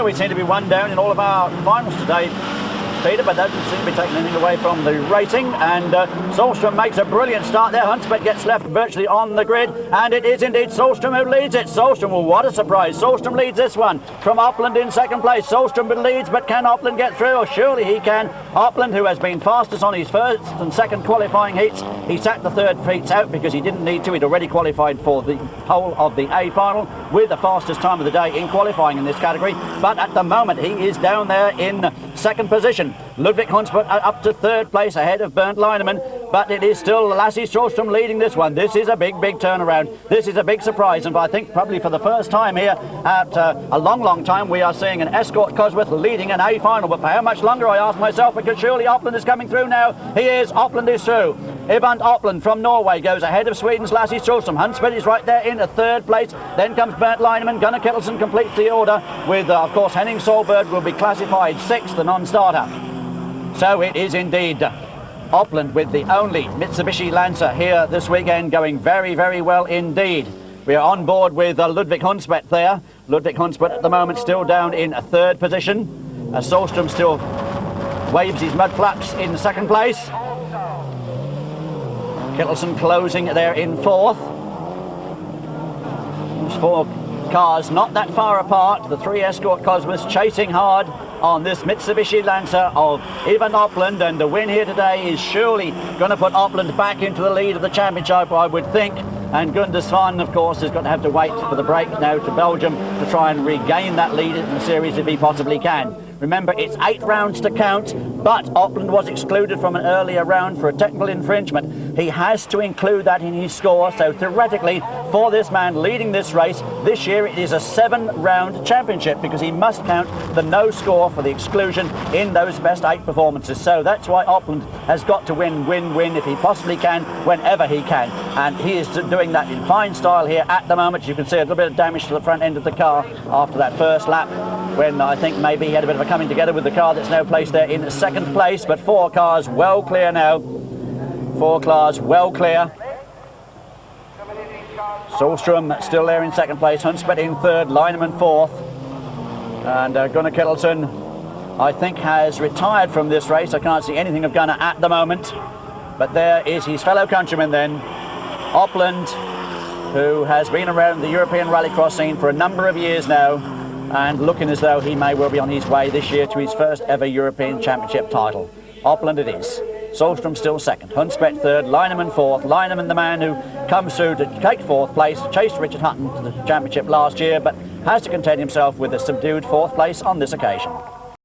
we seem to be one down in all of our finals today, Peter, but that doesn't seem to be taking anything away from the racing. And Solstrom makes a brilliant start there. Hunspett gets left virtually on the grid, and it is indeed Solstrom who leads it. Solstrom, well, what a surprise. Solstrom leads this one from Opland in second place. Solstrom leads, but can Opland get through? Oh, surely he can. Opland, who has been fastest on his first and second qualifying heats, he sat the third heats out because he didn't need to. He'd already qualified for the whole of the A final with the fastest time of the day in qualifying in this category. But at the moment, he is down there in second position. Ludwig Hunspett up to third place ahead of Bernd Leinemann, but it is still Lasse Solstrom leading this one. This is a big turnaround. This is a big surprise, and I think probably for the first time here at a long time we are seeing an Escort Cosworth leading an A final. But for how much longer, I ask myself, because surely Opland is coming through now. He is. Opland is through. EIVIND Opland from Norway goes ahead of Sweden's Lasse Solstrom. Hunspett is right there in a third place. Then comes Bernd Leinemann. Gunnar Kittelsen completes the order with, of course, Henning Solberg will be classified sixth, the non-starter. So it is indeed Opland with the only Mitsubishi Lancer here this weekend, going very well indeed. We are on board with Ludwig Hunspett there. Ludwig Hunspett at the moment still down in a third position. Solstrom still waves his mud flaps in second place. Kittelsen closing there in fourth. Those four cars not that far apart. The three Escort Cosworths chasing hard on this Mitsubishi Lancer of EIVIND Opland, and the win here today is surely going to put Opland back into the lead of the championship, I would think. And Gunde Svan, of course, is going to have to wait for the break now to Belgium to try and regain that lead in the series if he possibly can. Remember, it's 8 rounds to count, but Opland was excluded from an earlier round for a technical infringement. He has to include that in his score, so theoretically, for this man leading this race, this year it is a 7-round championship because he must count the no score for the exclusion in those best 8 performances. So that's why Opland has got to win if he possibly can, whenever he can. And he is doing that in fine style here at the moment. You can see a little bit of damage to the front end of the car after that first lap, when I think maybe he had a bit of a coming together with the car that's now placed there in second place. But 4 cars well clear now. 4 cars well clear. Solstrom still there in second place, Hunspett in third, Leinemann fourth. And Gunnar Kittelsen, I think, has retired from this race. I can't see anything of Gunnar at the moment. But there is his fellow countryman then, Opland, who has been around the European Rallycross scene for a number of years now, and looking as though he may well be on his way this year to his first ever European Championship title. Opland it is. Solstrom still second, Hunspett third, Leinemann fourth. Leinemann, the man who comes through to take fourth place, chased Richard Hutton to the championship last year, but has to content himself with a subdued fourth place on this occasion.